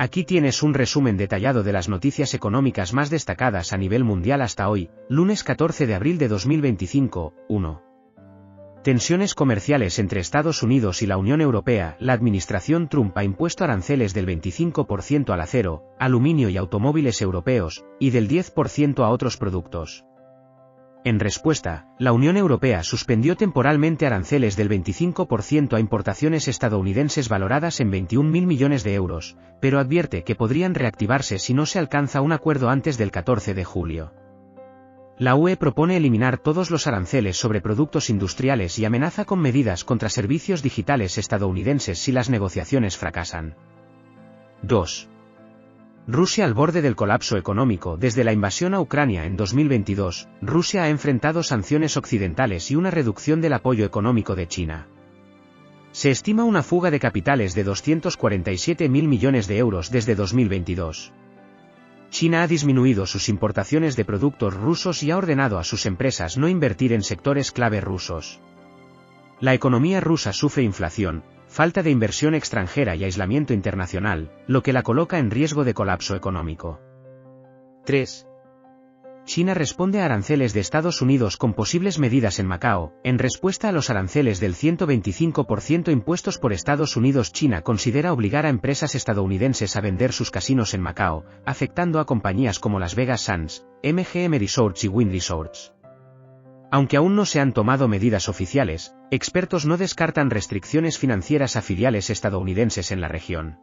Aquí tienes un resumen detallado de las noticias económicas más destacadas a nivel mundial hasta hoy, lunes 14 de abril de 2025. 1. Tensiones comerciales entre Estados Unidos y la Unión Europea. La administración Trump ha impuesto aranceles del 25% al acero, aluminio y automóviles europeos, y del 10% a otros productos. En respuesta, la Unión Europea suspendió temporalmente aranceles del 25% a importaciones estadounidenses valoradas en 21.000 millones de euros, pero advierte que podrían reactivarse si no se alcanza un acuerdo antes del 14 de julio. La UE propone eliminar todos los aranceles sobre productos industriales y amenaza con medidas contra servicios digitales estadounidenses si las negociaciones fracasan. 2. Rusia al borde del colapso económico. Desde la invasión a Ucrania en 2022, Rusia ha enfrentado sanciones occidentales y una reducción del apoyo económico de China. Se estima una fuga de capitales de 247.000 millones de euros desde 2022. China ha disminuido sus importaciones de productos rusos y ha ordenado a sus empresas no invertir en sectores clave rusos. La economía rusa sufre inflación, falta de inversión extranjera y aislamiento internacional, lo que la coloca en riesgo de colapso económico. 3. China responde a aranceles de Estados Unidos con posibles medidas en Macao. En respuesta a los aranceles del 125% impuestos por Estados Unidos, China considera obligar a empresas estadounidenses a vender sus casinos en Macao, afectando a compañías como Las Vegas Sands, MGM Resorts y Wynn Resorts. Aunque aún no se han tomado medidas oficiales, expertos no descartan restricciones financieras a filiales estadounidenses en la región.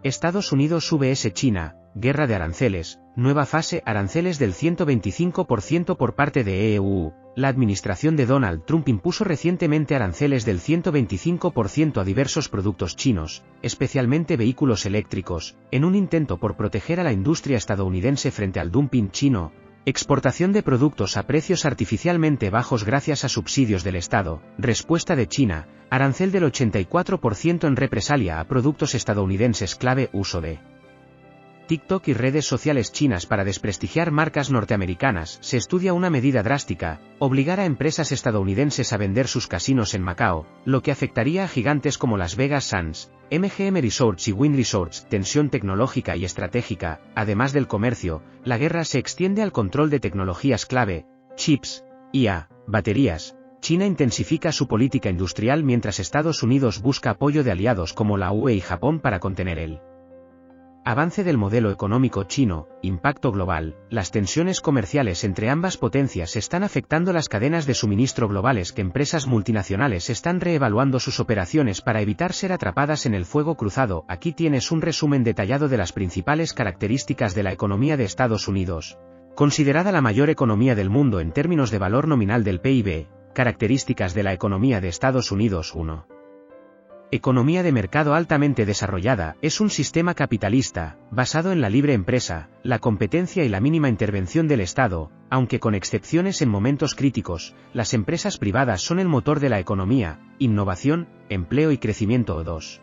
Estados Unidos vs China, guerra de aranceles, nueva fase. Aranceles del 125% por parte de EU. La administración de Donald Trump impuso recientemente aranceles del 125% a diversos productos chinos, especialmente vehículos eléctricos, en un intento por proteger a la industria estadounidense frente al dumping chino. Exportación de productos a precios artificialmente bajos gracias a subsidios del Estado. Respuesta de China, arancel del 84% en represalia a productos estadounidenses clave. Uso de TikTok y redes sociales chinas para desprestigiar marcas norteamericanas. Se estudia una medida drástica, obligar a empresas estadounidenses a vender sus casinos en Macao, lo que afectaría a gigantes como Las Vegas Sands, MGM Resorts y Wynn Resorts. Tensión tecnológica y estratégica. Además del comercio, la guerra se extiende al control de tecnologías clave, chips, IA, baterías. China intensifica su política industrial mientras Estados Unidos busca apoyo de aliados como la UE y Japón para contener el avance del modelo económico chino. Impacto global. Las tensiones comerciales entre ambas potencias están afectando las cadenas de suministro globales, que empresas multinacionales están reevaluando sus operaciones para evitar ser atrapadas en el fuego cruzado. Aquí tienes un resumen detallado de las principales características de la economía de Estados Unidos. Considerada la mayor economía del mundo en términos de valor nominal del PIB, características de la economía de Estados Unidos. 1. Economía de mercado altamente desarrollada. Es un sistema capitalista, basado en la libre empresa, la competencia y la mínima intervención del Estado, aunque con excepciones en momentos críticos. Las empresas privadas son el motor de la economía, innovación, empleo y crecimiento. 2.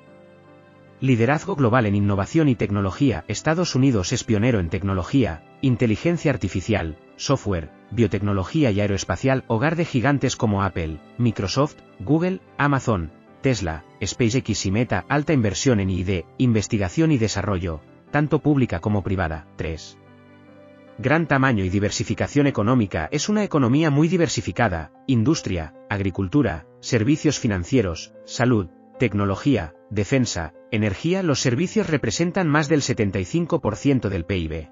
Liderazgo global en innovación y tecnología. Estados Unidos es pionero en tecnología, inteligencia artificial, software, biotecnología y aeroespacial, hogar de gigantes como Apple, Microsoft, Google, Amazon, Tesla, SpaceX y Meta. Alta inversión en I+D, investigación y desarrollo, tanto pública como privada. 3. Gran tamaño y diversificación económica. Es una economía muy diversificada: industria, agricultura, servicios financieros, salud, tecnología, defensa, energía. Los servicios representan más del 75% del PIB.